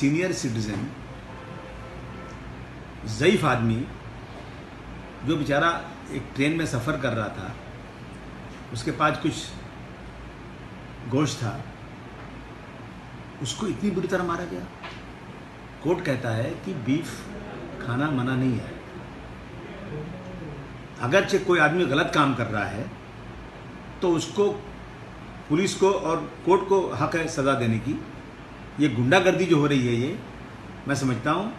Senior citizen, ज़ईफ़ आदमी जो बेचारा एक ट्रेन में सफ़र कर रहा था, उसके पास कुछ गोश्त था, उसको इतनी बुरी तरह मारा गया। कोर्ट कहता है कि बीफ खाना मना नहीं है। अगरचे कोई आदमी गलत काम कर रहा है तो उसको, पुलिस को और कोर्ट को हक है सज़ा देने की। ये गुंडागर्दी जो हो रही है, ये मैं समझता हूँ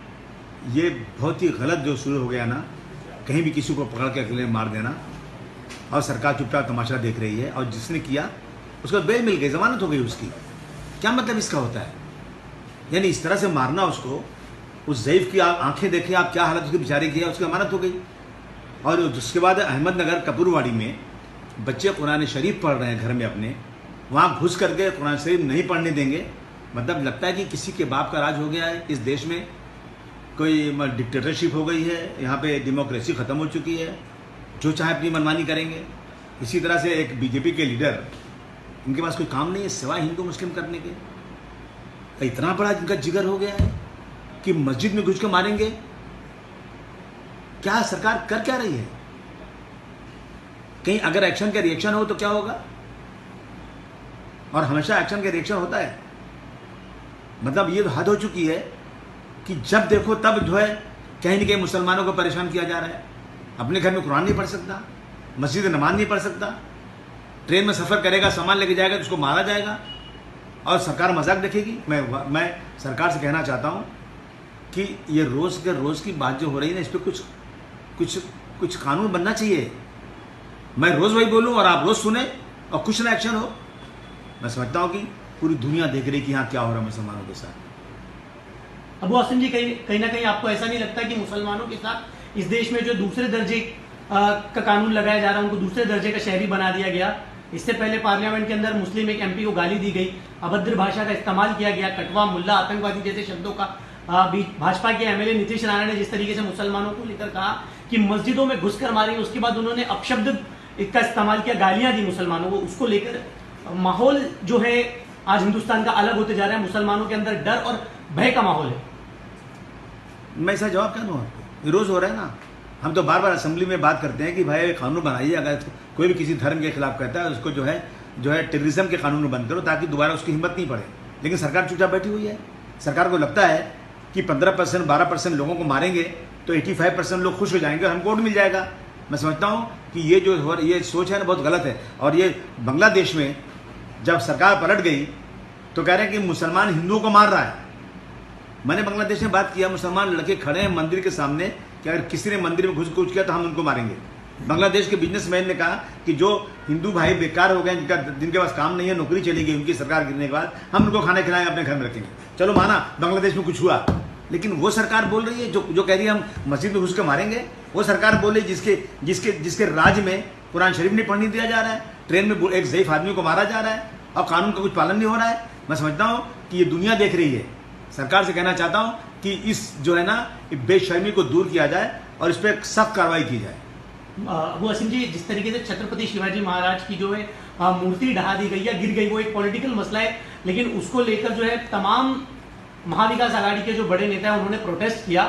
ये बहुत ही गलत जो शुरू हो गया ना, कहीं भी किसी को पकड़ के अकेले मार देना, और सरकार चुपचाप तमाशा देख रही है। और जिसने किया उसको बेल मिल गई, जमानत हो गई उसकी। क्या मतलब इसका होता है? यानी इस तरह से मारना उसको, उस ज़ईफ़ की आप आंखें देखें आप, क्या हालत उसके बेचारे की है, उसकी जमानत हो गई। और उसके बाद अहमदनगर कपूरवाड़ी में बच्चे कुरान शरीफ पढ़ रहे हैं घर में अपने, वहाँ घुस करके कुरान शरीफ नहीं पढ़ने देंगे। मतलब लगता है कि किसी के बाप का राज हो गया है इस देश में, कोई डिक्टेटरशिप हो गई है, यहाँ पे डेमोक्रेसी ख़त्म हो चुकी है, जो चाहे अपनी मनमानी करेंगे। इसी तरह से एक बीजेपी के लीडर, इनके पास कोई काम नहीं है सिवाय हिंदू मुस्लिम करने के। तो इतना बड़ा इनका जिगर हो गया है कि मस्जिद में घुस के मारेंगे। क्या सरकार कर क्या रही है? कहीं अगर एक्शन का रिएक्शन हो तो क्या होगा? और हमेशा एक्शन का रिएक्शन होता है। मतलब ये हद हो चुकी है कि जब देखो तब जो है कहीं न कहीं मुसलमानों को परेशान किया जा रहा है। अपने घर में कुरान नहीं पढ़ सकता, मस्जिद में नमाज नहीं पढ़ सकता, ट्रेन में सफ़र करेगा, सामान लेके जाएगा तो उसको मारा जाएगा, और सरकार मजाक देखेगी। मैं सरकार से कहना चाहता हूँ कि ये रोज़ के रोज़ की बात जो हो रही है ना, इस पर कुछ कानून बनना चाहिए। मैं रोज़ वही बोलूँ और आप रोज़ सुने और कुछ ना एक्शन हो। मैं समझता हूँ कि पूरी दुनिया देख रही कि यहाँ क्या हो रहा है मुसलमानों के साथ। अबू आसिम जी, कहीं ना कहीं आपको ऐसा नहीं लगता कि मुसलमानों के साथ इस देश में जो दूसरे दर्जे का कानून लगाया जा रहा है, उनको दूसरे दर्जे का शहरी बना दिया गया? इससे पहले पार्लियामेंट के अंदर मुस्लिम एक एमपी को गाली दी गई, अभद्र भाषा का इस्तेमाल किया गया, कटवा, मुल्ला, आतंकवादी जैसे शब्दों का भाजपा के एमएलए नीतीश राणा ने जिस तरीके से मुसलमानों को लेकर कहा कि मस्जिदों में घुसकर मारेंगे, उसके बाद उन्होंने अपशब्द का इस्तेमाल किया, गालियां दी मुसलमानों को। उसको लेकर माहौल जो है आज हिंदुस्तान का अलग होते जा रहा है, मुसलमानों के अंदर डर और भय का माहौल है। मैं ऐसा जवाब क्या दूँ आपको? रोज़ हो रहा है ना। हम तो बार बार असेंबली में बात करते हैं कि भाई कानून बनाइए, अगर कोई भी किसी धर्म के खिलाफ कहता है उसको जो है टेररिज्म के कानून बंद करो, ताकि दोबारा उसकी हिम्मत नहीं पड़े। लेकिन सरकार चुपचाप बैठी हुई है। सरकार को लगता है कि 15% 12% लोगों को मारेंगे तो 85% लोग खुश हो जाएंगे और हमको वोट मिल जाएगा। मैं समझता हूँ कि ये सोच है ना, बहुत गलत है। और ये बांग्लादेश में जब सरकार पलट गई तो कह रहे हैं कि मुसलमान हिंदुओं को मार रहा है। मैंने बांग्लादेश में बात किया, मुसलमान लड़के खड़े हैं मंदिर के सामने कि अगर किसी ने मंदिर में घुस किया तो हम उनको मारेंगे। बांग्लादेश के बिजनेसमैन ने कहा कि जो हिंदू भाई बेकार हो गए, जिनके पास काम नहीं है, नौकरी चली गई उनकी सरकार गिरने के बाद, हम उनको खाना खिलाएंगे, अपने घर में रखेंगे। चलो माना बांग्लादेश में कुछ हुआ, लेकिन वो सरकार बोल रही है जो कह रही है हम मस्जिद में घुस के मारेंगे, वो सरकार बोल रही है जिसके राज्य में कुरान शरीफ नहीं पढ़ने दिया जा रहा है, ट्रेन में एक ज़ईफ़ आदमी को मारा जा रहा है और कानून का कुछ पालन नहीं हो रहा है। मैं समझता हूँ कि ये दुनिया देख रही है। सरकार से कहना चाहता हूँ कि इस जो है ना बेशर्मी को दूर किया जाए और इस पर सख्त कार्रवाई की जाए। अबू आसिम जी, जिस तरीके से छत्रपति शिवाजी महाराज की जो है मूर्ति ढहा दी गई या गिर गई, वो एक पॉलिटिकल मसला है, लेकिन उसको लेकर जो है तमाम महाविकास आघाड़ी के जो बड़े नेता हैं उन्होंने प्रोटेस्ट किया।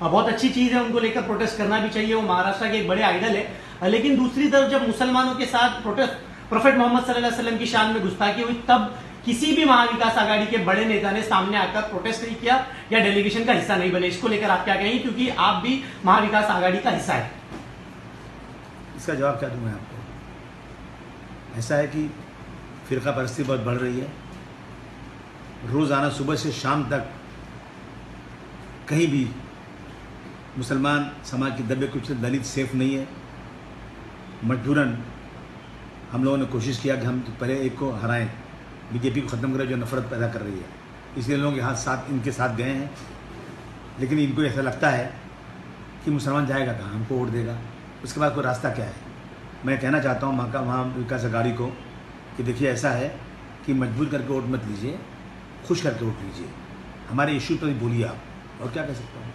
बहुत अच्छी चीज़ है, उनको लेकर प्रोटेस्ट करना भी चाहिए, वो महाराष्ट्र के एक बड़े आइडल है। लेकिन दूसरी तरफ जब मुसलमानों के साथ प्रोफेट मोहम्मद सल्लल्लाहु अलैहि वसल्लम की शान में गुस्ताखी हुई, तब किसी भी महाविकास आघाड़ी के बड़े नेता ने सामने आकर प्रोटेस्ट नहीं किया या डेलीगेशन का हिस्सा नहीं बने। इसको लेकर आप क्या कहेंगे, क्योंकि आप भी महाविकास आघाड़ी का हिस्सा है? इसका जवाब क्या दूं मैं आपको? ऐसा है कि फिरका परस्ती बहुत बढ़ रही है। रोज़ाना सुबह से शाम तक कहीं भी मुसलमान समाज के दबे कुछ दलित सेफ नहीं है। मजबूरन हम लोगों ने कोशिश किया कि हम पहले एक को हराएं, बीजेपी को ख़त्म करें जो नफरत पैदा कर रही है। इसलिए लोगों के इनके साथ गए हैं, लेकिन इनको ऐसा लगता है कि मुसलमान जाएगा कहाँ, हमको वोट देगा, उसके बाद कोई रास्ता क्या है। मैं कहना चाहता हूँ महाविकास आघाड़ी को कि देखिए ऐसा है कि मजबूर करके वोट मत लीजिए, खुश करके वोट लीजिए, हमारे इशू पर बोलिए आप, और क्या कह सकता हूँ।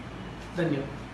धन्यवाद।